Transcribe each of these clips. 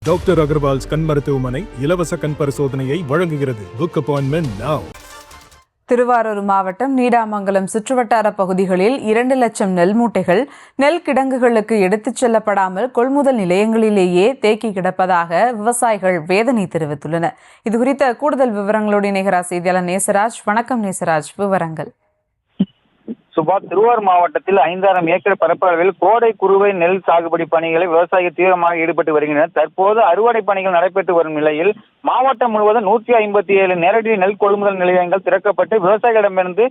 Doctor Agarwal's கண் மருத்துவமனை இலவச கண் பரிசோதனையை வழங்குகிறது. Book appointment now. திருவாரூர் மாவட்டம் நீடாமங்கலம் சுற்றுவட்டார பகுதிகளில் 2 லட்சம் நெல் மூட்டைகள் நெல் கிடங்குகளுக்கு எடுத்துச் செல்லப்படாமல் கொள்முதல் நிலையங்களிலேயே தேக்கி கிடப்பதாக விவசாயிகள் வேதனை தெரிவித்துள்ளனர். இதுகுறித்த கூடுதல் விவரங்களோடு இணைகிறார் செய்தியாளர் நேசராஜ். வணக்கம் நேசராஜ், விவரங்கள். சுபா, திருவாரூர் மாவட்டத்தில் 5000 ஏக்கர் பரப்பளவில் கோடை குறுவை நெல் சாகுபடி பணிகளை விவசாயிகள் தீவிரமாக ஈடுபட்டு வருகின்றனர். தற்போது அறுவடை பணிகள் நடைபெற்று வரும் நிலையில் மாவட்டம் முழுவதும் 157 நேரடி நெல் கொள்முதல் நிலையங்கள் திறக்கப்பட்டு விவசாயிகளிடமிருந்து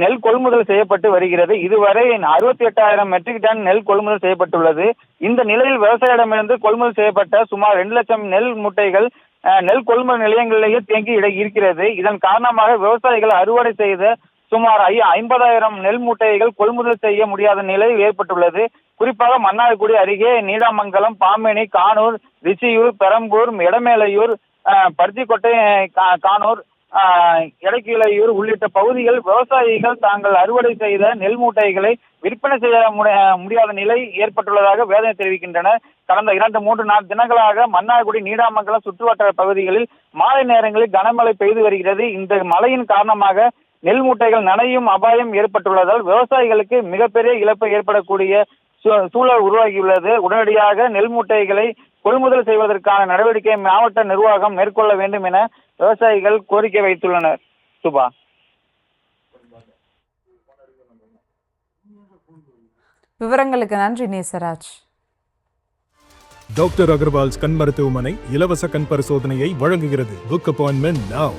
நெல் கொள்முதல் செய்யப்பட்டு வருகிறது. இதுவரை 68,000 மெட்ரிக் டன் நெல் கொள்முதல் செய்யப்பட்டுள்ளது. இந்த நிலையில் விவசாயிகளிடமிருந்து கொள்முதல் செய்யப்பட்ட சுமார் 2 லட்சம் நெல் மூட்டைகள் நெல் கொள்முதல் நிலையங்களிலேயே தேங்கி இருக்கிறது. இதன் காரணமாக விவசாயிகள் அறுவடை செய்த சுமார் 50,000 நெல் மூட்டைகள் கொள்முதல் செய்ய முடியாத நிலை ஏற்பட்டுள்ளது. குறிப்பாக மன்னார்குடி அருகே நீடாமங்கலம், பாமேனி, கானூர், ரிஷியூர், பெரம்பூர், எடமேலையூர், பருத்திக்கோட்டை, கானூர், எடக்கீழையூர் உள்ளிட்ட பகுதிகள் விவசாயிகள் தாங்கள் அறுவடை செய்த நெல் மூட்டைகளை விற்பனை செய்ய முடியாத நிலை ஏற்பட்டுள்ளதாக வேதனை தெரிவிக்கின்றனர். கடந்த 2-3 தினங்களாக மன்னார்குடி, நீடாமங்கலம் சுற்றுவட்டார பகுதிகளில் மாலை நேரங்களில் கனமழை பெய்து வருகிறது. இந்த மழையின் காரணமாக நெல் மூட்டைகள் நனையும் அபாயம் ஏற்பட்டுள்ளதால் விவசாயிகளுக்கு மிகப்பெரிய இழப்பு ஏற்படக்கூடிய சூழல் உருவாகியுள்ளது. உடனடியாக நெல் மூட்டைகளை கொள்முதல் செய்வதற்கான நடவடிக்கை மாவட்ட நிர்வாகம் மேற்கொள்ள வேண்டும் என விவசாயிகள் கோரிக்கை வைத்துள்ளனர். சுபா, விவரங்களுக்கு நன்றி நேசராஜ். டாக்டர் அகர்வால்ஸ் கண் மருத்துவமனை இலவச கண் பரிசோதனையை வழங்குகிறது. Book appointment now.